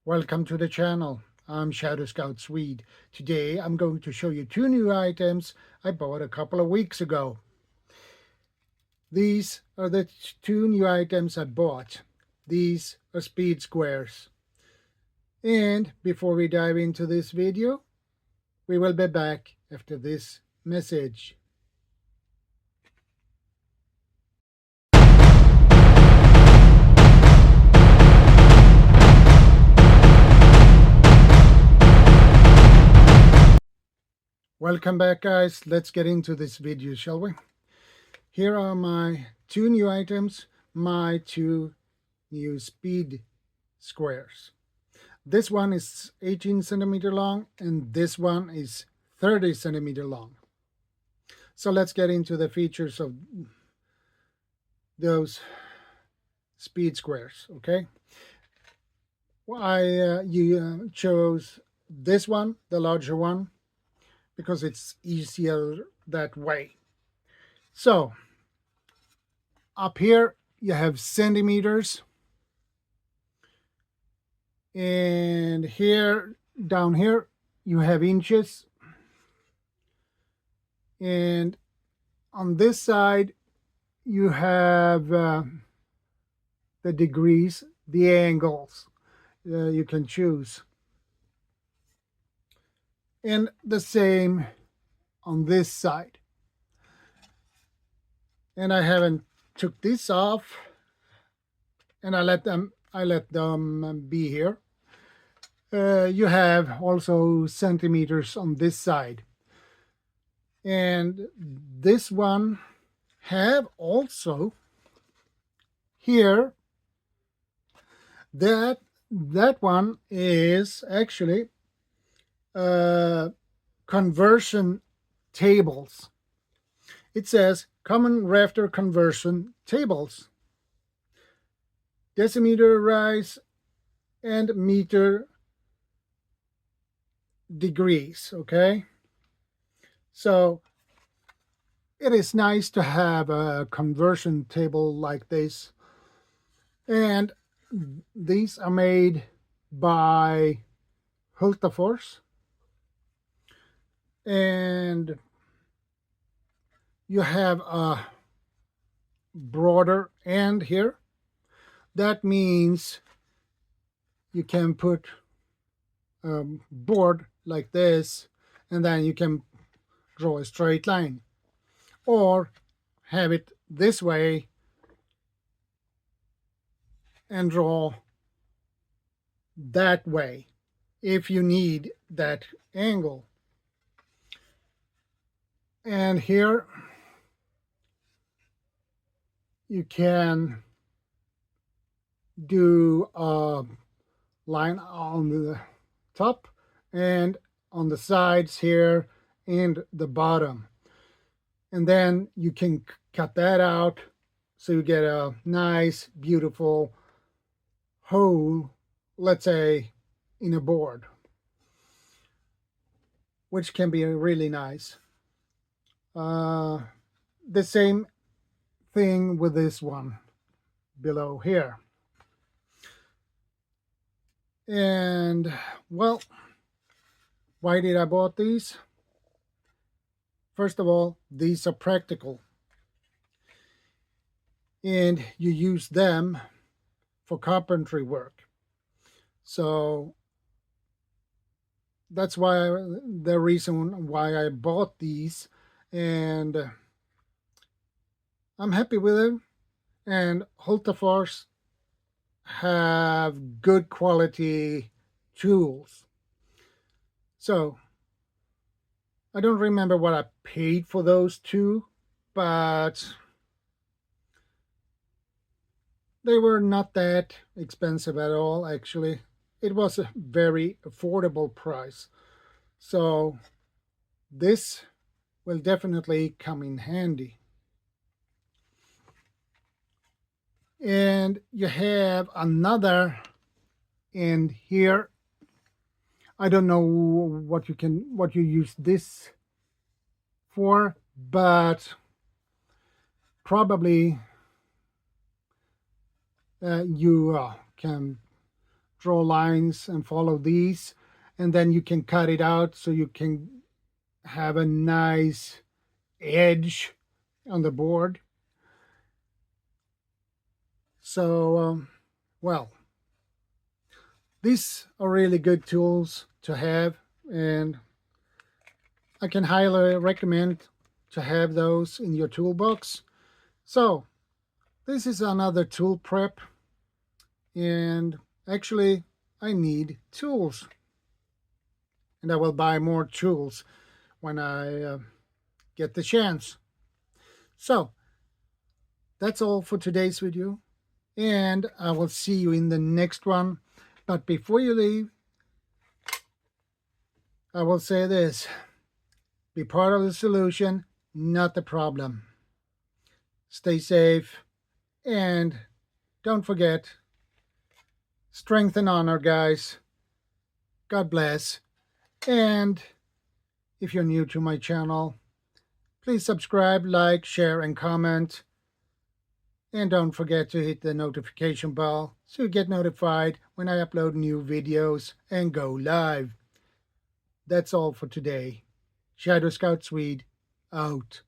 Welcome to the channel. I'm ShadowScoutSwede. Today I'm going to show you two new items I bought a couple of weeks ago. These are the two new items I bought. These are speed squares. And before we dive into this video, we will be back after this message. Welcome back, guys. Let's get into this video, shall we? Here are my two new items, my two new speed squares. This one is 18 centimeter long and this one is 30 centimeter long. So let's get into the features of those speed squares, okay? I chose this one, the larger one, because it's easier that way. So up here you have centimeters, and here down here you have inches, and on this side you have the degrees, the angles you can choose, and the same on this side. And I haven't took this off, and I let them be here. You have also centimeters on this side, and this one have also here that one is actually conversion tables. It says common rafter conversion tables, decimeter rise and meter degrees. Okay, so it is nice to have a conversion table like this, and these are made by Hultafors, and you have a broader end here. That means you can put a board like this, and then you can draw a straight line, or have it this way and draw that way if you need that angle. And here you can do a line on the top and on the sides here and the bottom, and then you can cut that out so you get a nice beautiful hole, let's say in a board, which can be really nice. The same thing with this one below here. And well, why did I bought these? First of all, these are practical, and you use them for carpentry work. So that's why the reason why I bought these, and I'm happy with them. And Hultafors have good quality tools. So I don't remember what I paid for those two, but they were not that expensive at all, actually. It was a very affordable price. So this will definitely come in handy. And you have another end here. I don't know what you use this for, but probably you can draw lines and follow these, and then you can cut it out so you can have a nice edge on the board. So, well, these are really good tools to have, and I can highly recommend to have those in your toolbox. So, this is another tool prep, and actually, I need tools, and I will buy more tools when I get the chance. So, that's all for today's video, and I will see you in the next one. But before you leave, I will say this: be part of the solution, not the problem. Stay safe, and don't forget, strength and honor, guys. God bless. And if you're new to my channel, please subscribe, like, share, and comment. And don't forget to hit the notification bell so you get notified when I upload new videos and go live. That's all for today. ShadowScoutSwede out.